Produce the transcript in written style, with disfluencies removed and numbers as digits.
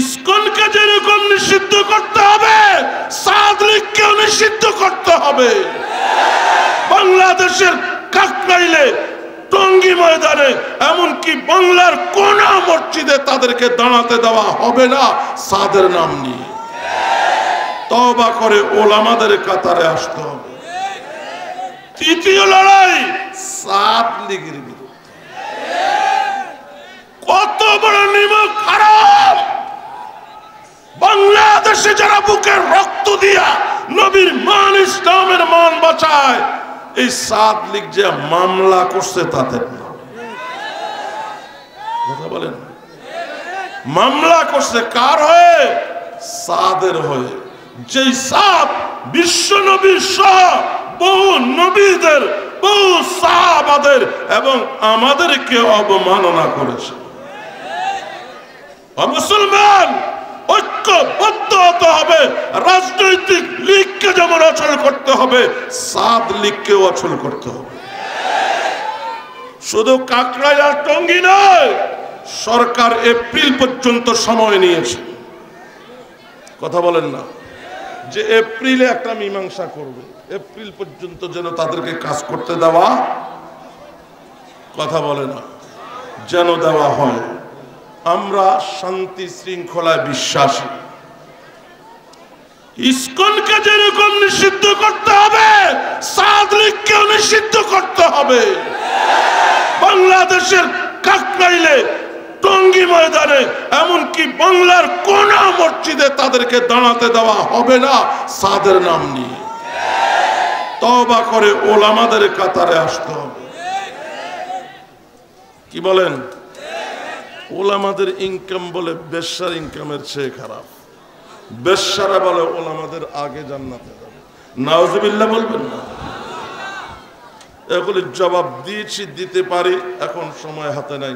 ইসকনকে যেরকম নিষিদ্ধ করতে হবে, সাদ লীগকেও নিষিদ্ধ করতে হবে। বাংলাদেশের কাকরাইলে, টঙ্গী ময়দানে, এমনকি বাংলার কোন মসজিদে তাদেরকে দাঁড়াতে দেওয়া হবে না সাদের নাম নিয়ে। তওবা করে ওলামাদের কাতারে আসতে হবে। তৃতীয় লড়াই সাদ লীগের বিরুদ্ধে। কত বড় নিমক হারাম! বাংলাদেশে যারা বুকের রক্ত দিয়া নবীর মান, ইসলামের মান বাঁচায়, এই সাদ লীগ যে মামলা করছে তাদের কথা বলেন, মামলা করছে কার হয়ে? সাদের হয়ে। যে সাদ বিশ্ব নবীর সহ বহু নবীদের, বহু সাহাবাদের এবং আমাদেরকে অবমাননা করেছে। মুসলমান ঐক্যবদ্ধ হতে হবে। রাজনৈতিক লীগকে যেমন অচল করতে হবে, সাদ লীগকেও অচল করতে হবে। শুধু কাকরাইল আর টঙ্গী নয়, সরকার এপ্রিল পর্যন্ত সময় নিয়েছে। কথা বলেন না যে এপ্রিলে একটা মীমাংসা করবে, এপ্রিল পর্যন্ত যেন তাদেরকে কাজ করতে দেওয়া, কথা বলে না, যেন দেওয়া হয়। আমরা শান্তি শৃঙ্খলায় বিশ্বাসী। ইসকনকে যেরকম নিষিদ্ধ করতে হবে, সাদ লীগকেও নিষিদ্ধ করতে হবে। বাংলাদেশের কাকরাইলে, টঙ্গী ময়দানে, এমনকি বাংলার কোন মসজিদে তাদেরকে দাঁড়াতে দেওয়া হবে না সাদের নাম নিয়ে। তওবা করে ওলামাদের কাতারে আসতে হবে। কি বলেন? ওলামাদের ইনকাম বলে বেশ্যার ইনকামের চেয়ে খারাপ। বেশ্যারা বলে ওলামাদের আগে জান্নাতে যাবে। নাউজুবিল্লাহ বলবেন না? এগুলির জবাব দিয়েছি, দিতে পারি, এখন সময় হাতে নাই।